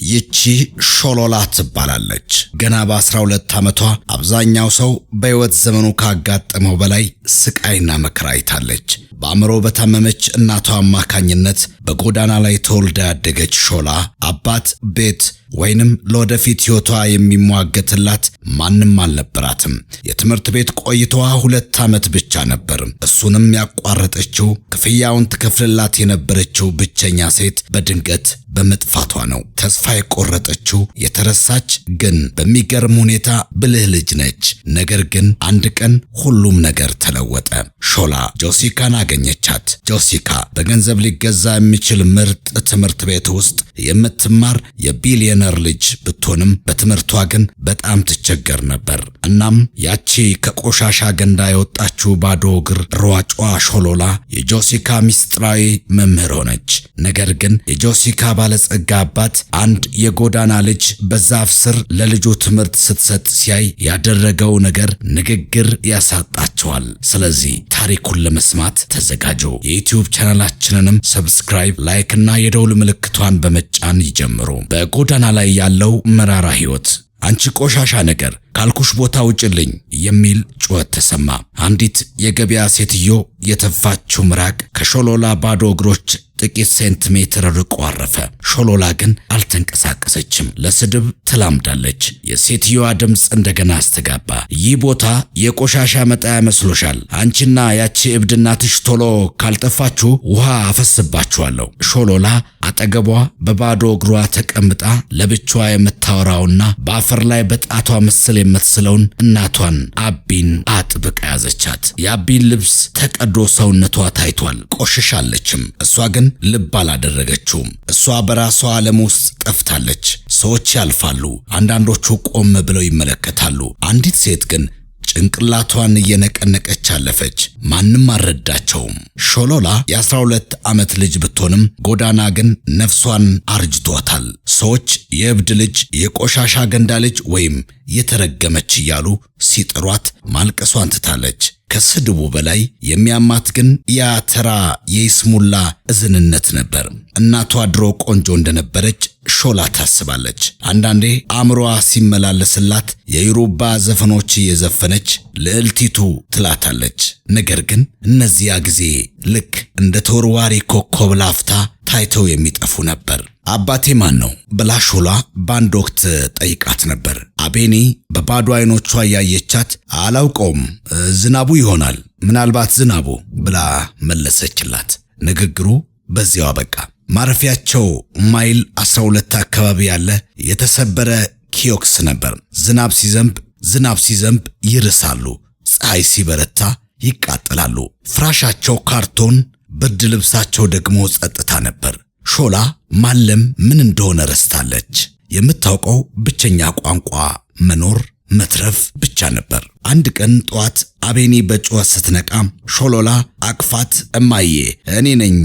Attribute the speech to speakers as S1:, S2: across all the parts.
S1: ይቺ ሾሎላ ትባላለች። ገና በ12 ዓመቷ አብዛኛው ሰው በሕይወት ዘመኑ ካጋጠመው በላይ ስቃይና መከራ አይታለች። በአእምሮ በታመመች እናቷ አማካኝነት በጎዳና ላይ ተወልዳ ያደገች ሾላ አባት፣ ቤት ወይንም ለወደፊት ሕይወቷ የሚሟገትላት ማንም አልነበራትም። የትምህርት ቤት ቆይታዋ 2 ዓመት ብቻ ነበር። እሱንም ያቋረጠችው ክፍያውን ትከፍልላት የነበረችው ብቸኛ ሴት በድንገት በመጥፋቷ ነው። ተስፋ የቆረጠችው የተረሳች ግን በሚገርም ሁኔታ ብልህ ልጅ ነች። ነገር ግን አንድ ቀን ሁሉም ነገር ተለወጠ። ሾላ ጆሲካን አገኘቻት። ጆሲካ በገንዘብ ሊገዛ የሚችል ምርጥ ትምህርት ቤት ውስጥ የምትማር የቢሊዮነር ልጅ ብትሆንም በትምህርቷ ግን በጣም ትቸገር ነበር። እናም ያቺ ከቆሻሻ ገንዳ የወጣችው ባዶ እግር ሯጯ ሾሎላ የጆሲካ ሚስጥራዊ መምህር ሆነች። ነገር ግን የጆሲካ ባለጸጋ አባት አንድ የጎዳና ልጅ በዛፍ ስር ለልጁ ትምህርት ስትሰጥ ሲያይ ያደረገው ነገር ንግግር ያሳጣቸዋል። ስለዚህ ታሪኩን ለመስማት ተዘጋጁ። የዩቲዩብ ቻናላችንንም ሰብስክራይብ፣ ላይክ እና የደውል ምልክቷን በመጫን ይጀምሩ። በጎዳና ላይ ያለው መራራ ሕይወት። አንቺ ቆሻሻ ነገር ካልኩሽ ቦታ ውጭልኝ የሚል ጩኸት ተሰማ። አንዲት የገበያ ሴትዮ የተፋችው ምራቅ ከሾሎላ ባዶ እግሮች ጥቂት ሴንቲሜትር ርቆ አረፈ። ሾሎላ ግን አልተንቀሳቀሰችም። ለስድብ ተላምዳለች። የሴትዮዋ ድምፅ እንደገና አስተጋባ። ይህ ቦታ የቆሻሻ መጣያ መስሎሻል? አንቺና ያቺ እብድ እናትሽ ቶሎ ካልጠፋችሁ ውሃ አፈስባችኋለሁ። ሾሎላ አጠገቧ በባዶ እግሯ ተቀምጣ ለብቻዋ የምታወራውና በአፈር ላይ በጣቷ ምስል የምትስለውን እናቷን አቢን አጥብቃ ያዘቻት። የአቢን ልብስ ተቀዶ ሰውነቷ ታይቷል። ቆሽሻለችም። እሷ ግን ልብ አላደረገችውም። እሷ በራሷ ዓለም ውስጥ ጠፍታለች። ሰዎች ያልፋሉ፣ አንዳንዶቹ ቆም ብለው ይመለከታሉ። አንዲት ሴት ግን ጭንቅላቷን እየነቀነቀች አለፈች። ማንም አልረዳቸውም። ሾሎላ የ12 ዓመት ልጅ ብትሆንም ጎዳና ግን ነፍሷን አርጅቷታል። ሰዎች የእብድ ልጅ፣ የቆሻሻ ገንዳ ልጅ ወይም የተረገመች እያሉ ሲጥሯት ማልቀሷን ትታለች። ከስድቡ በላይ የሚያማት ግን ያ ተራ የይስሙላ እዝንነት ነበር። እናቷ ድሮ ቆንጆ እንደነበረች ሾላ ታስባለች። አንዳንዴ አእምሮዋ ሲመላለስላት የዩሩባ ዘፈኖች እየዘፈነች ልዕልቲቱ ትላታለች። ነገር ግን እነዚያ ጊዜ ልክ እንደ ተወርዋሪ ኮከብ ላፍታ ታይተው የሚጠፉ ነበር። አባቴ ማን ነው ብላ ሾላ በአንድ ወቅት ጠይቃት ነበር። አቤኒ በባዶ አይኖቿ ያየቻት አላውቀውም፣ ዝናቡ ይሆናል፣ ምናልባት ዝናቡ ብላ መለሰችላት። ንግግሩ በዚያው አበቃ። ማረፊያቸው ማይል 12 አካባቢ ያለ የተሰበረ ኪዮክስ ነበር። ዝናብ ሲዘንብ ይርሳሉ፣ ፀሐይ ሲበረታ ይቃጠላሉ። ፍራሻቸው ካርቶን፣ ብርድ ልብሳቸው ደግሞ ጸጥታ ነበር። ሾላ ማለም ምን እንደሆነ ረስታለች። የምታውቀው ብቸኛ ቋንቋ መኖር፣ መትረፍ ብቻ ነበር። አንድ ቀን ጠዋት አቤኒ በጩኸት ስትነቃ ሾሎላ አቅፋት እማዬ እኔ ነኝ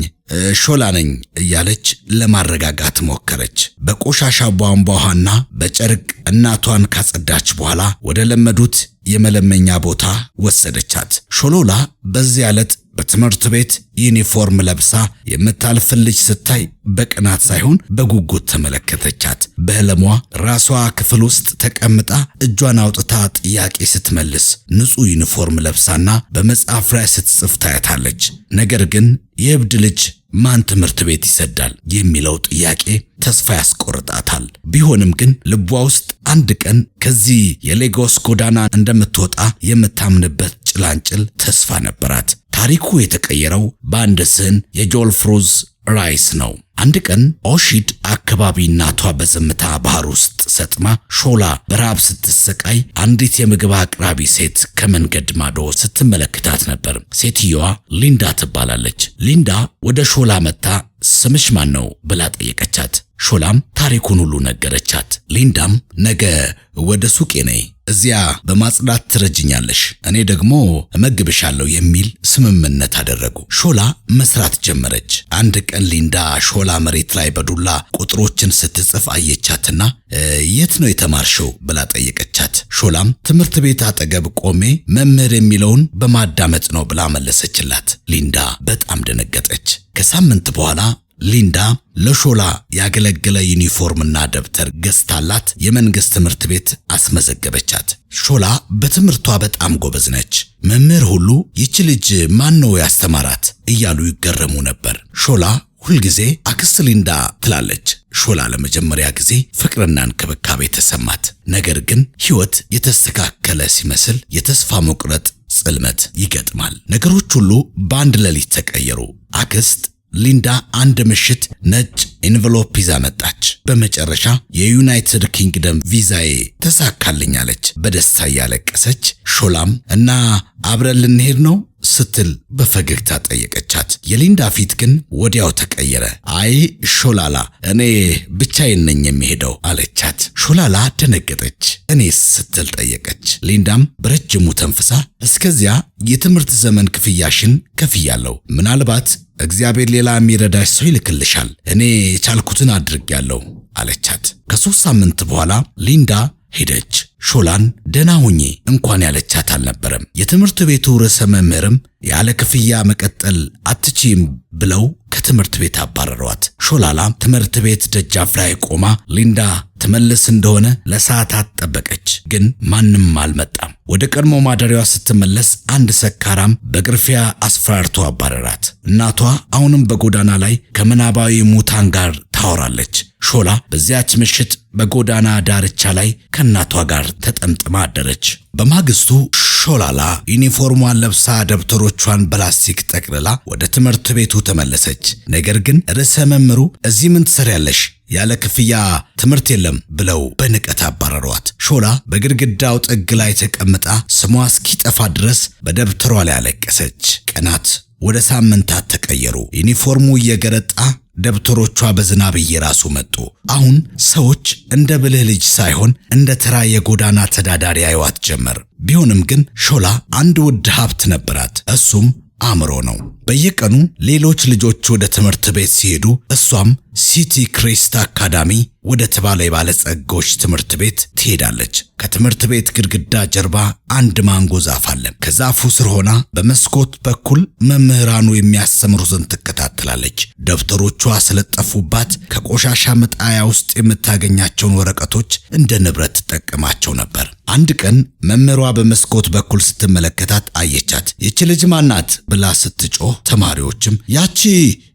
S1: ሾላ ነኝ እያለች ለማረጋጋት ሞከረች። በቆሻሻ ቧንቧ ውሃና በጨርቅ እናቷን ካጸዳች በኋላ ወደ ለመዱት የመለመኛ ቦታ ወሰደቻት። ሾሎላ በዚያ ዕለት በትምህርት ቤት ዩኒፎርም ለብሳ የምታልፍ ልጅ ስታይ በቅናት ሳይሆን በጉጉት ተመለከተቻት። በህልሟ ራሷ ክፍል ውስጥ ተቀምጣ እጇን አውጥታ ጥያቄ ስትመልስ ንጹህ ዩኒፎርም ለብሳና በመጽሐፍ ላይ ስትጽፍ ታያታለች። ነገር ግን የእብድ ልጅ ማን ትምህርት ቤት ይሰዳል የሚለው ጥያቄ ተስፋ ያስቆርጣታል። ቢሆንም ግን ልቧ ውስጥ አንድ ቀን ከዚህ የሌጎስ ጎዳና እንደምትወጣ የምታምንበት ጭላንጭል ተስፋ ነበራት። ታሪኩ የተቀየረው በአንድ ስን የጆልፍሩዝ ራይስ ነው። አንድ ቀን ኦሺድ አካባቢ እናቷ በዝምታ ባህር ውስጥ ሰጥማ ሾላ በራብ ስትሰቃይ አንዲት የምግብ አቅራቢ ሴት ከመንገድ ማዶ ስትመለከታት ነበር። ሴትየዋ ሊንዳ ትባላለች። ሊንዳ ወደ ሾላ መጣ። ስምሽ ማን ነው ብላ ጠየቀቻት። ሾላም ታሪኩን ሁሉ ነገረቻት። ሊንዳም ነገ ወደ ሱቄ ነይ፣ እዚያ በማጽዳት ትረጅኛለሽ፣ እኔ ደግሞ እመግብሻለሁ የሚል ስምምነት አደረጉ። ሾላ መስራት ጀመረች። አንድ ቀን ሊንዳ ሾላ መሬት ላይ በዱላ ቁጥሮችን ስትጽፍ አየቻትና የት ነው የተማርሽው ብላ ጠየቀቻት። ሾላም ትምህርት ቤት አጠገብ ቆሜ መምህር የሚለውን በማዳመጥ ነው ብላ መለሰችላት። ሊንዳ በጣም ደነገጠች። ከሳምንት በኋላ ሊንዳ ለሾላ ያገለገለ ዩኒፎርምና ደብተር ገዝታላት የመንግስት ትምህርት ቤት አስመዘገበቻት። ሾላ በትምህርቷ በጣም ጎበዝ ነች። መምህር ሁሉ ይቺ ልጅ ማን ነው ያስተማራት እያሉ ይገረሙ ነበር። ሾላ ሁልጊዜ አክስት ሊንዳ ትላለች። ሾላ ለመጀመሪያ ጊዜ ፍቅርና እንክብካቤ ተሰማት። ነገር ግን ሕይወት የተስተካከለ ሲመስል የተስፋ መቁረጥ ጽልመት ይገጥማል። ነገሮች ሁሉ በአንድ ሌሊት ተቀየሩ። አክስት ሊንዳ አንድ ምሽት ነጭ ኤንቨሎፕ ይዛ መጣች። በመጨረሻ የዩናይትድ ኪንግደም ቪዛዬ ተሳካልኝ አለች በደስታ ያለቀሰች። ሾላም እና አብረን ልንሄድ ነው ስትል በፈገግታ ጠየቀቻት። የሊንዳ ፊት ግን ወዲያው ተቀየረ። አይ ሾላላ፣ እኔ ብቻዬን ነኝ የሚሄደው አለቻት። ሾላላ ደነገጠች። እኔስ ስትል ጠየቀች። ሊንዳም በረጅሙ ተንፍሳ እስከዚያ የትምህርት ዘመን ክፍያሽን ከፍያለሁ፣ ምናልባት እግዚአብሔር ሌላ የሚረዳሽ ሰው ይልክልሻል፣ እኔ የቻልኩትን አድርጌያለሁ አለቻት። ከ3 ሳምንት በኋላ ሊንዳ ሄደች። ሾላን ደህና ሁኚ እንኳን ያለቻት አልነበረም። የትምህርት ቤቱ ርዕሰ መምህርም ያለ ክፍያ መቀጠል አትችይም ብለው ከትምህርት ቤት አባረሯት። ሾላላ ትምህርት ቤት ደጃፍ ላይ ቆማ ሊንዳ ትመለስ እንደሆነ ለሰዓታት ጠበቀች፣ ግን ማንም አልመጣም። ወደ ቀድሞ ማደሪያዋ ስትመለስ አንድ ሰካራም በግርፊያ አስፈራርቶ አባረራት። እናቷ አሁንም በጎዳና ላይ ከምናባዊ ሙታን ጋር ታወራለች። ሾላ በዚያች ምሽት በጎዳና ዳርቻ ላይ ከእናቷ ጋር ተጠምጥማ አደረች። በማግስቱ ሾላላ ዩኒፎርሟን ለብሳ ደብተሮቿን በላስቲክ ጠቅልላ ወደ ትምህርት ቤቱ ተመለሰች። ነገር ግን ርዕሰ መምህሩ እዚህ ምን ትሰሪያለሽ? ያለ ክፍያ ትምህርት የለም ብለው በንቀት አባረሯት። ሾላ በግድግዳው ጥግ ላይ ተቀምጣ ስሟ እስኪጠፋ ድረስ በደብተሯ ላይ አለቀሰች። ቀናት ወደ ሳምንታት ተቀየሩ። ዩኒፎርሙ እየገረጣ ደብተሮቿ በዝናብ እየራሱ መጡ። አሁን ሰዎች እንደ ብልህ ልጅ ሳይሆን እንደ ተራ የጎዳና ተዳዳሪ ያዩዋት ጀመር። ቢሆንም ግን ሾላ አንድ ውድ ሀብት ነበራት፣ እሱም አእምሮ ነው። በየቀኑ ሌሎች ልጆች ወደ ትምህርት ቤት ሲሄዱ እሷም ሲቲ ክሬስት አካዳሚ ወደ ተባለ የባለጸጎች ትምህርት ቤት ትሄዳለች። ከትምህርት ቤት ግድግዳ ጀርባ አንድ ማንጎ ዛፍ አለ። ከዛፉ ስር ሆና በመስኮት በኩል መምህራኑ የሚያስተምሩትን ትከታተላለች። ደብተሮቿ ስለጠፉባት ከቆሻሻ መጣያ ውስጥ የምታገኛቸውን ወረቀቶች እንደ ንብረት ትጠቀማቸው ነበር። አንድ ቀን መምህሯ በመስኮት በኩል ስትመለከታት አየቻት። ይቺ ልጅ ማናት ብላ ስትጮህ ተማሪዎችም ያቺ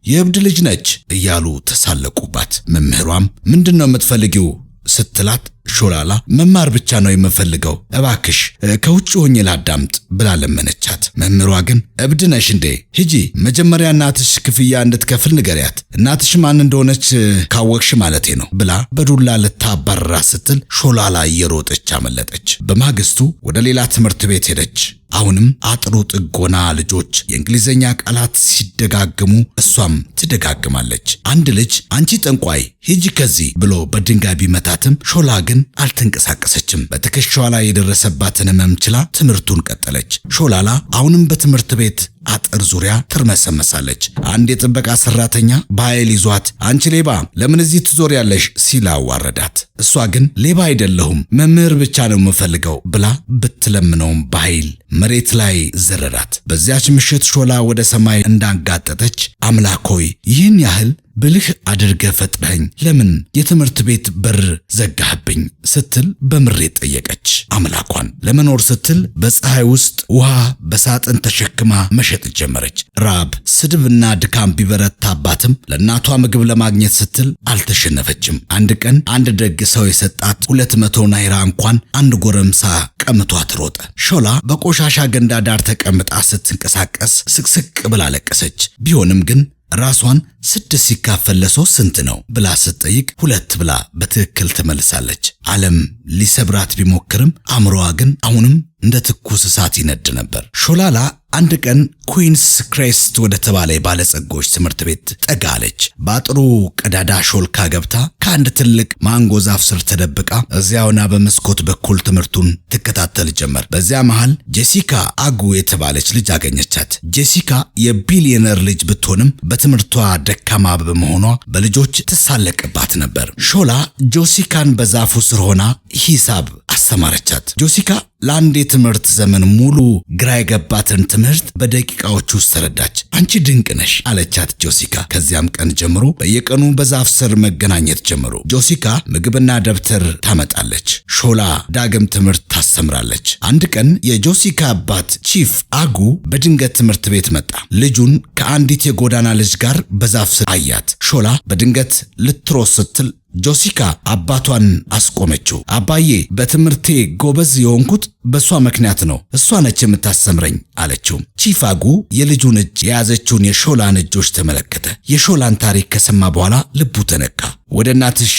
S1: የእብድ ልጅ ነች እያሉ ተሳለቁባት። መምህሯም ምንድነው የምትፈልጊው ስትላት ሾላላ መማር ብቻ ነው የምፈልገው፣ እባክሽ ከውጭ ሆኜ ላዳምጥ ብላ ለመነቻት። መምህሯ ግን እብድ ነሽ እንዴ? ሂጂ መጀመሪያ እናትሽ ክፍያ እንድትከፍል ንገሪያት፣ እናትሽ ማን እንደሆነች ካወቅሽ ማለቴ ነው ብላ በዱላ ልታባረራት ስትል ሾላላ እየሮጠች አመለጠች። በማግስቱ ወደ ሌላ ትምህርት ቤት ሄደች። አሁንም አጥሩ ጥጎና ልጆች የእንግሊዘኛ ቃላት ሲደጋግሙ እሷም ትደጋግማለች። አንድ ልጅ አንቺ ጠንቋይ ሂጂ ከዚህ ብሎ በድንጋይ ቢመታትም ሾላ ግን አልተንቀሳቀሰችም። በትከሻዋ ላይ የደረሰባትን ሕመም ችላ ትምህርቱን ቀጠለች። ሾላላ አሁንም በትምህርት ቤት አጥር ዙሪያ ትርመሰመሳለች። አንድ የጥበቃ ሰራተኛ በኃይል ይዟት አንቺ ሌባ ለምን እዚህ ትዞሪያለሽ ሲል አዋረዳት። እሷ ግን ሌባ አይደለሁም መምህር ብቻ ነው የምፈልገው ብላ ብትለምነውም በኃይል መሬት ላይ ዘረራት። በዚያች ምሽት ሾላ ወደ ሰማይ እንዳንጋጠጠች አምላክ ሆይ ይህን ያህል ብልህ አድርገ ፈጥረኝ ለምን የትምህርት ቤት በር ዘጋህብኝ ስትል በምሬት ጠየቀች። አምላኳን ለመኖር ስትል በፀሐይ ውስጥ ውሃ በሳጥን ተሸክማ መሸጥ ጀመረች። ራብ፣ ስድብና ድካም ቢበረታባትም ለእናቷ ምግብ ለማግኘት ስትል አልተሸነፈችም። አንድ ቀን አንድ ደግ ሰው የሰጣት 200 ናይራ እንኳን አንድ ጎረምሳ ቀምቷት ሮጠ። ሾላ በቆሻሻ ገንዳ ዳር ተቀምጣ ስትንቀሳቀስ ስቅስቅ ብላ ለቀሰች። ቢሆንም ግን ራሷን 6 ሲካፈል ለ3 ስንት ነው ብላ ስትጠይቅ 2 ብላ በትክክል ትመልሳለች። ዓለም ሊሰብራት ቢሞክርም አእምሮዋ ግን አሁንም እንደ ትኩስ እሳት ይነድ ነበር። ሾላላ አንድ ቀን ኩዊንስ ክሬስት ወደ ተባለ የባለጸጎች ትምህርት ቤት ጠጋ አለች። በአጥሩ ቀዳዳ ሾልካ ገብታ ከአንድ ትልቅ ማንጎ ዛፍ ስር ተደብቃ እዚያውና በመስኮት በኩል ትምህርቱን ትከታተል ጀመር። በዚያ መሃል ጄሲካ አጉ የተባለች ልጅ አገኘቻት። ጄሲካ የቢሊዮነር ልጅ ብትሆንም በትምህርቷ ደካማ በመሆኗ በልጆች ትሳለቅባት ነበር። ሾላ ጄሲካን በዛፉ ስር ሆና ሂሳብ አስተማረቻት። ጆሲካ ለአንድ የትምህርት ዘመን ሙሉ ግራ የገባትን ትምህርት በደቂቃዎች ውስጥ ተረዳች። አንቺ ድንቅ ነሽ አለቻት ጆሲካ። ከዚያም ቀን ጀምሮ በየቀኑ በዛፍ ስር መገናኘት ጀመሩ። ጆሲካ ምግብና ደብተር ታመጣለች። ሾላ ዳግም ትምህርት ታስተምራለች። አንድ ቀን የጆሲካ አባት ቺፍ አጉ በድንገት ትምህርት ቤት መጣ። ልጁን ከአንዲት የጎዳና ልጅ ጋር በዛፍ ስር አያት። ሾላ በድንገት ልትሮጥ ስትል ጆሲካ አባቷን አስቆመችው። አባዬ በትምህርቴ ጎበዝ የሆንኩት በሷ ምክንያት ነው፣ እሷ ነች የምታስተምረኝ አለችው። ቺፍ አጉ የልጁን እጅ የያዘችውን የሾላን እጆች ተመለከተ። የሾላን ታሪክ ከሰማ በኋላ ልቡ ተነካ። ወደ እናትሽ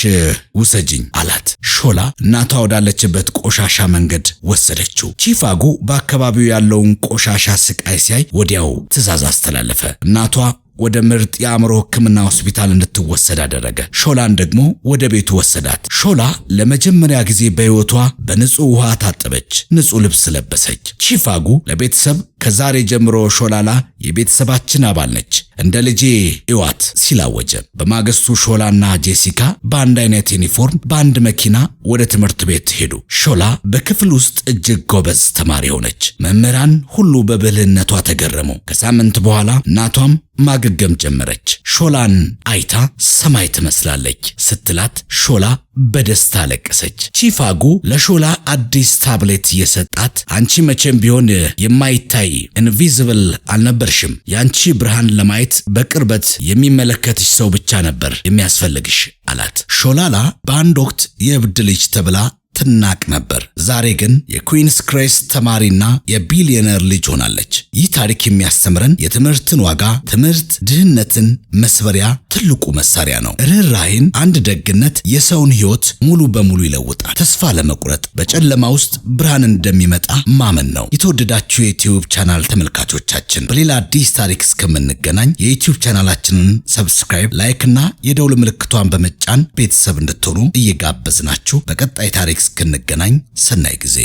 S1: ውሰጅኝ አላት። ሾላ እናቷ ወዳለችበት ቆሻሻ መንገድ ወሰደችው። ቺፍ አጉ በአካባቢው ያለውን ቆሻሻ ስቃይ ሲያይ ወዲያው ትዕዛዝ አስተላለፈ። እናቷ ወደ ምርጥ የአእምሮ ሕክምና ሆስፒታል እንድትወሰድ አደረገ። ሾላን ደግሞ ወደ ቤቱ ወሰዳት። ሾላ ለመጀመሪያ ጊዜ በሕይወቷ በንጹህ ውሃ ታጠበች፣ ንጹህ ልብስ ለበሰች። ቺፍ አጉ ለቤተሰብ ከዛሬ ጀምሮ ሾላላ የቤተሰባችን አባል ነች፣ እንደ ልጄ እዋት ሲል አወጀ። በማግስቱ ሾላና ጄሲካ በአንድ አይነት ዩኒፎርም በአንድ መኪና ወደ ትምህርት ቤት ሄዱ። ሾላ በክፍል ውስጥ እጅግ ጎበዝ ተማሪ ሆነች። መምህራን ሁሉ በብልህነቷ ተገረሙ። ከሳምንት በኋላ እናቷም ማገገም ጀመረች። ሾላን አይታ ሰማይ ትመስላለች ስትላት ሾላ በደስታ ለቀሰች። ቺፍ አጉ ለሾላ አዲስ ታብሌት እየሰጣት አንቺ መቼም ቢሆን የማይታይ ኢንቪዚብል አልነበርሽም፣ ያንቺ ብርሃን ለማየት በቅርበት የሚመለከትሽ ሰው ብቻ ነበር የሚያስፈልግሽ አላት። ሾላላ በአንድ ወቅት የእብድ ልጅ ተብላ ትናቅ ነበር። ዛሬ ግን የኩዊንስ ክሬስት ተማሪና የቢሊዮነር ልጅ ሆናለች። ይህ ታሪክ የሚያስተምረን የትምህርትን ዋጋ፣ ትምህርት ድህነትን መስበሪያ ትልቁ መሳሪያ ነው። ርኅራኄን፣ አንድ ደግነት የሰውን ሕይወት ሙሉ በሙሉ ይለውጣል። ተስፋ ለመቁረጥ በጨለማ ውስጥ ብርሃን እንደሚመጣ ማመን ነው። የተወደዳችሁ የዩቲዩብ ቻናል ተመልካቾቻችን በሌላ አዲስ ታሪክ እስከምንገናኝ የዩቲዩብ ቻናላችንን ሰብስክራይብ፣ ላይክ እና የደውል ምልክቷን በመጫን ቤተሰብ እንድትሆኑ እየጋበዝናችሁ በቀጣይ ታሪክ እስክንገናኝ ሰናይ ጊዜ